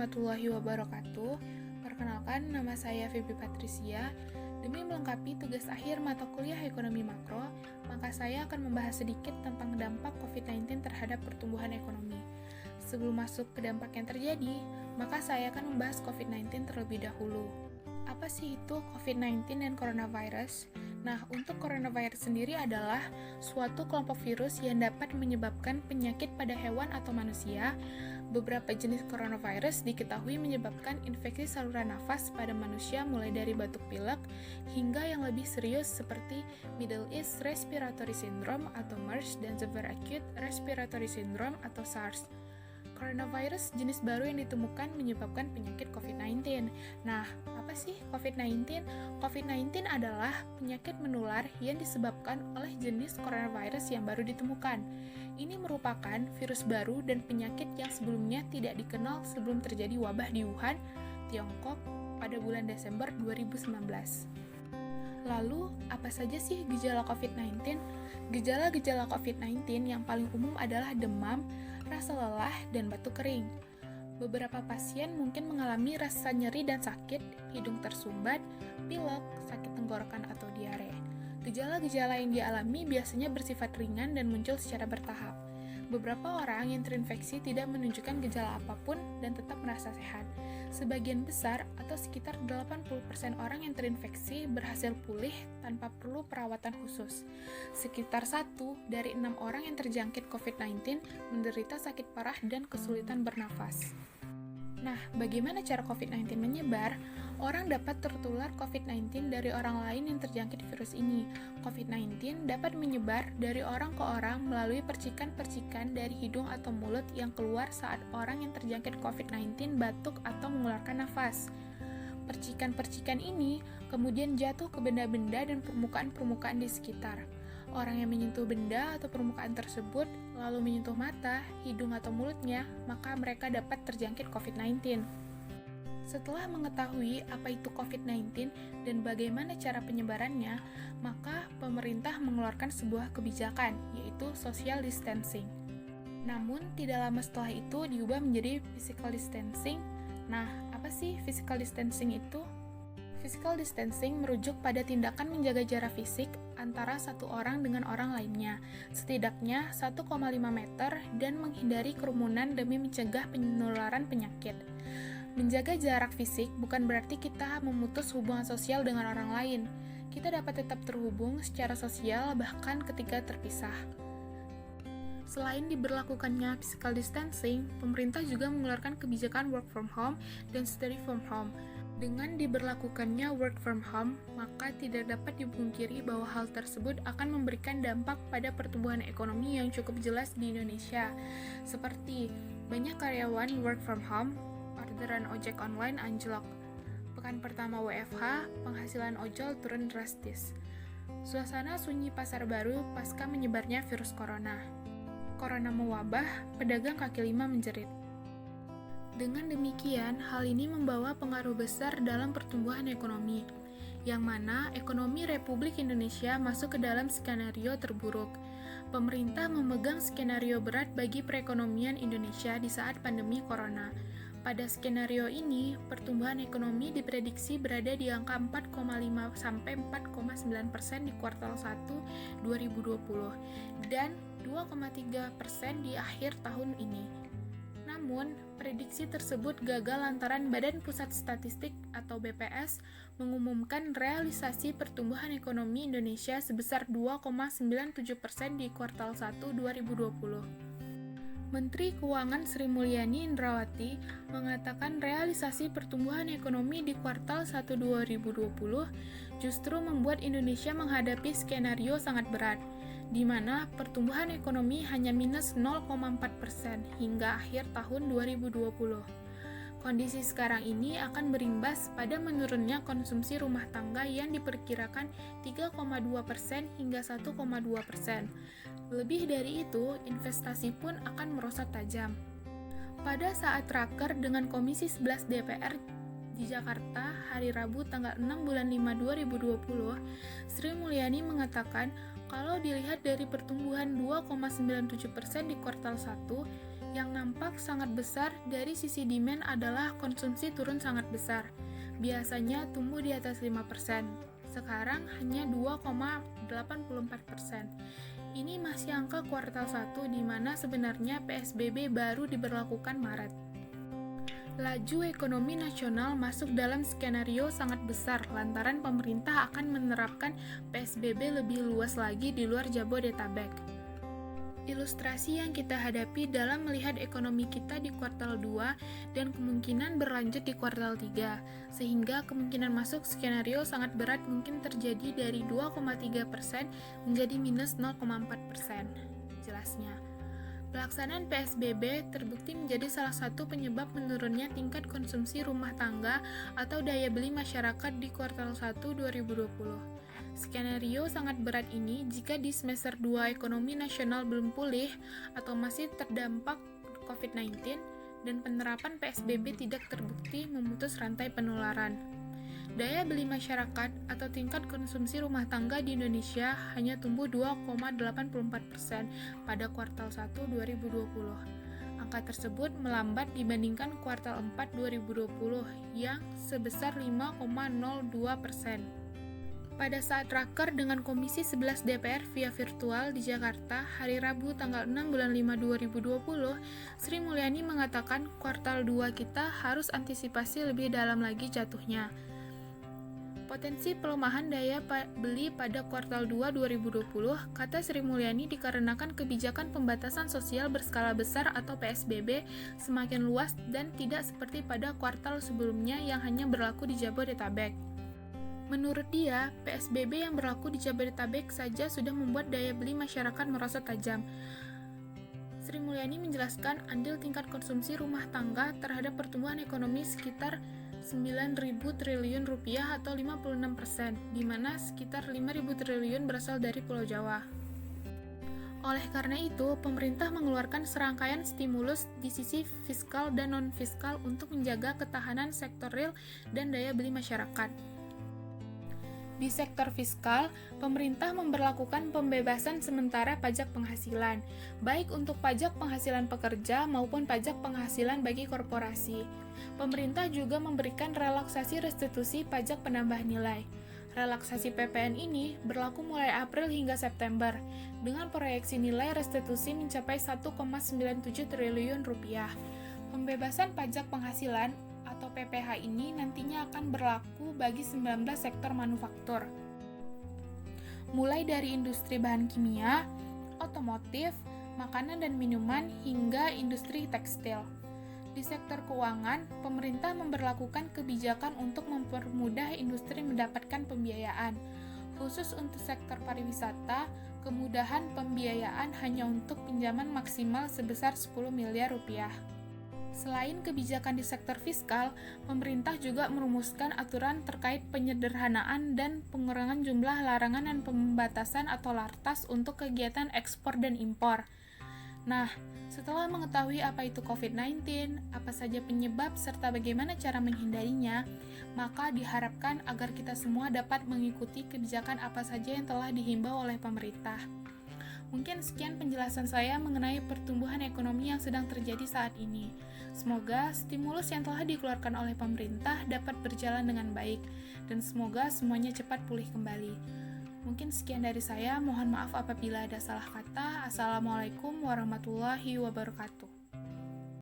warahmatullahi wabarakatuh. Perkenalkan, nama saya Feby Patricia. Demi melengkapi tugas akhir mata kuliah ekonomi makro, maka saya akan membahas sedikit tentang dampak COVID-19 terhadap pertumbuhan ekonomi. Sebelum masuk ke dampak yang terjadi, maka saya akan membahas COVID-19 terlebih dahulu. Apa sih itu COVID-19 dan coronavirus? Nah, untuk coronavirus sendiri adalah suatu kelompok virus yang dapat menyebabkan penyakit pada hewan atau manusia. Beberapa jenis coronavirus diketahui menyebabkan infeksi saluran nafas pada manusia mulai dari batuk pilek hingga yang lebih serius seperti Middle East Respiratory Syndrome atau MERS dan Severe Acute Respiratory Syndrome atau SARS. Coronavirus jenis baru yang ditemukan menyebabkan penyakit COVID-19. Nah, apa sih COVID-19? COVID-19 adalah penyakit menular yang disebabkan oleh jenis coronavirus yang baru ditemukan. Ini merupakan virus baru dan penyakit yang sebelumnya tidak dikenal sebelum terjadi wabah di Wuhan, Tiongkok pada bulan Desember 2019. Lalu, apa saja sih gejala COVID-19? Gejala-gejala COVID-19 yang paling umum adalah demam, rasa lelah, dan batuk kering. Beberapa pasien mungkin mengalami rasa nyeri dan sakit, hidung tersumbat, pilek, sakit tenggorokan atau diare. Gejala-gejala yang dialami biasanya bersifat ringan dan muncul secara bertahap. Beberapa orang yang terinfeksi tidak menunjukkan gejala apapun dan tetap merasa sehat. Sebagian besar atau sekitar 80% orang yang terinfeksi berhasil pulih tanpa perlu perawatan khusus. Sekitar 1 dari 6 orang yang terjangkit COVID-19 menderita sakit parah dan kesulitan bernafas. Nah, bagaimana cara COVID-19 menyebar? Orang dapat tertular COVID-19 dari orang lain yang terjangkit virus ini. COVID-19 dapat menyebar dari orang ke orang melalui percikan-percikan dari hidung atau mulut yang keluar saat orang yang terjangkit COVID-19 batuk atau mengeluarkan nafas. Percikan-percikan ini kemudian jatuh ke benda-benda dan permukaan-permukaan di sekitar. Orang yang menyentuh benda atau permukaan tersebut lalu menyentuh mata, hidung atau mulutnya, maka mereka dapat terjangkit COVID-19. Setelah mengetahui apa itu COVID-19 dan bagaimana cara penyebarannya, maka pemerintah mengeluarkan sebuah kebijakan, yaitu social distancing. Namun, tidak lama setelah itu diubah menjadi physical distancing. Nah, apa sih physical distancing itu? Physical distancing merujuk pada tindakan menjaga jarak fisik antara satu orang dengan orang lainnya, setidaknya 1,5 meter dan menghindari kerumunan demi mencegah penularan penyakit. Menjaga jarak fisik bukan berarti kita memutus hubungan sosial dengan orang lain. Kita dapat tetap terhubung secara sosial bahkan ketika terpisah. Selain diberlakukannya physical distancing, pemerintah juga mengeluarkan kebijakan work from home dan study from home. Dengan diberlakukannya work from home, maka tidak dapat dipungkiri bahwa hal tersebut akan memberikan dampak pada pertumbuhan ekonomi yang cukup jelas di Indonesia. Seperti banyak karyawan work from home, orderan ojek online anjlok. Pekan pertama WFH, penghasilan ojol turun drastis. Suasana sunyi pasar baru pasca menyebarnya virus corona. Corona mewabah, pedagang kaki lima menjerit. Dengan demikian, hal ini membawa pengaruh besar dalam pertumbuhan ekonomi, yang mana ekonomi Republik Indonesia masuk ke dalam skenario terburuk. Pemerintah memegang skenario berat bagi perekonomian Indonesia di saat pandemi corona. Pada skenario ini, pertumbuhan ekonomi diprediksi berada di angka 4,5 sampai 4,9% di kuartal 1 2020 dan 2,3% di akhir tahun ini. Namun, prediksi tersebut gagal lantaran Badan Pusat Statistik atau BPS mengumumkan realisasi pertumbuhan ekonomi Indonesia sebesar 2,97% di kuartal 1 2020. Menteri Keuangan Sri Mulyani Indrawati mengatakan realisasi pertumbuhan ekonomi di kuartal 1 2020 justru membuat Indonesia menghadapi skenario sangat berat, di mana pertumbuhan ekonomi hanya minus 0,4% hingga akhir tahun 2020. Kondisi sekarang ini akan berimbas pada menurunnya konsumsi rumah tangga yang diperkirakan 3,2% hingga 1,2%. Lebih dari itu, investasi pun akan merosot tajam. Pada saat raker dengan Komisi 11 DPR di Jakarta hari Rabu tanggal 6 bulan 5 2020, Sri Mulyani mengatakan kalau dilihat dari pertumbuhan 2,97% di kuartal 1, Yang nampak sangat besar dari sisi demand adalah konsumsi turun sangat besar. Biasanya tumbuh di atas 5%. Sekarang hanya 2,84%. Ini masih angka kuartal 1 di mana sebenarnya PSBB baru diberlakukan Maret. Laju ekonomi nasional masuk dalam skenario sangat besar lantaran pemerintah akan menerapkan PSBB lebih luas lagi di luar Jabodetabek. Ilustrasi yang kita hadapi dalam melihat ekonomi kita di kuartal 2 dan kemungkinan berlanjut di kuartal 3, sehingga kemungkinan masuk skenario sangat berat mungkin terjadi dari 2,3% menjadi minus 0,4%. Jelasnya, pelaksanaan PSBB terbukti menjadi salah satu penyebab menurunnya tingkat konsumsi rumah tangga atau daya beli masyarakat di kuartal 1 2020. Skenario sangat berat ini jika di semester 2 ekonomi nasional belum pulih atau masih terdampak COVID-19 dan penerapan PSBB tidak terbukti memutus rantai penularan. Daya beli masyarakat atau tingkat konsumsi rumah tangga di Indonesia hanya tumbuh 2,84% pada kuartal 1 2020. Angka tersebut melambat dibandingkan kuartal 4 2020 yang sebesar 5,02%. Pada saat raker dengan Komisi 11 DPR via virtual di Jakarta hari Rabu tanggal 6 bulan 5 2020, Sri Mulyani mengatakan kuartal 2 kita harus antisipasi lebih dalam lagi jatuhnya. Potensi pelemahan daya beli pada kuartal 2 2020, kata Sri Mulyani, dikarenakan kebijakan pembatasan sosial berskala besar atau PSBB semakin luas dan tidak seperti pada kuartal sebelumnya yang hanya berlaku di Jabodetabek. Menurut dia, PSBB yang berlaku di Jabodetabek saja sudah membuat daya beli masyarakat merosot tajam. Sri Mulyani menjelaskan andil tingkat konsumsi rumah tangga terhadap pertumbuhan ekonomi sekitar 9.000 triliun rupiah atau 56%, di mana sekitar 5.000 triliun berasal dari Pulau Jawa. Oleh karena itu, pemerintah mengeluarkan serangkaian stimulus di sisi fiskal dan non-fiskal untuk menjaga ketahanan sektor real dan daya beli masyarakat. Di sektor fiskal, pemerintah memberlakukan pembebasan sementara pajak penghasilan, baik untuk pajak penghasilan pekerja maupun pajak penghasilan bagi korporasi. Pemerintah juga memberikan relaksasi restitusi pajak penambah nilai. Relaksasi PPN ini berlaku mulai April hingga September, dengan proyeksi nilai restitusi mencapai 1,97 triliun rupiah. Pembebasan pajak penghasilan atau PPh ini nantinya akan berlaku bagi 19 sektor manufaktur, mulai dari industri bahan kimia, otomotif, makanan dan minuman, hingga industri tekstil. Di sektor keuangan, pemerintah memberlakukan kebijakan untuk mempermudah industri mendapatkan pembiayaan. Khusus untuk sektor pariwisata, kemudahan pembiayaan hanya untuk pinjaman maksimal sebesar 10 miliar rupiah. Selain kebijakan di sektor fiskal, pemerintah juga merumuskan aturan terkait penyederhanaan dan pengurangan jumlah larangan dan pembatasan atau lartas untuk kegiatan ekspor dan impor. Nah, setelah mengetahui apa itu COVID-19, apa saja penyebab, serta bagaimana cara menghindarinya, maka diharapkan agar kita semua dapat mengikuti kebijakan apa saja yang telah dihimbau oleh pemerintah. Mungkin sekian penjelasan saya mengenai pertumbuhan ekonomi yang sedang terjadi saat ini. Semoga stimulus yang telah dikeluarkan oleh pemerintah dapat berjalan dengan baik, dan semoga semuanya cepat pulih kembali. Mungkin sekian dari saya, mohon maaf apabila ada salah kata. Assalamualaikum warahmatullahi wabarakatuh.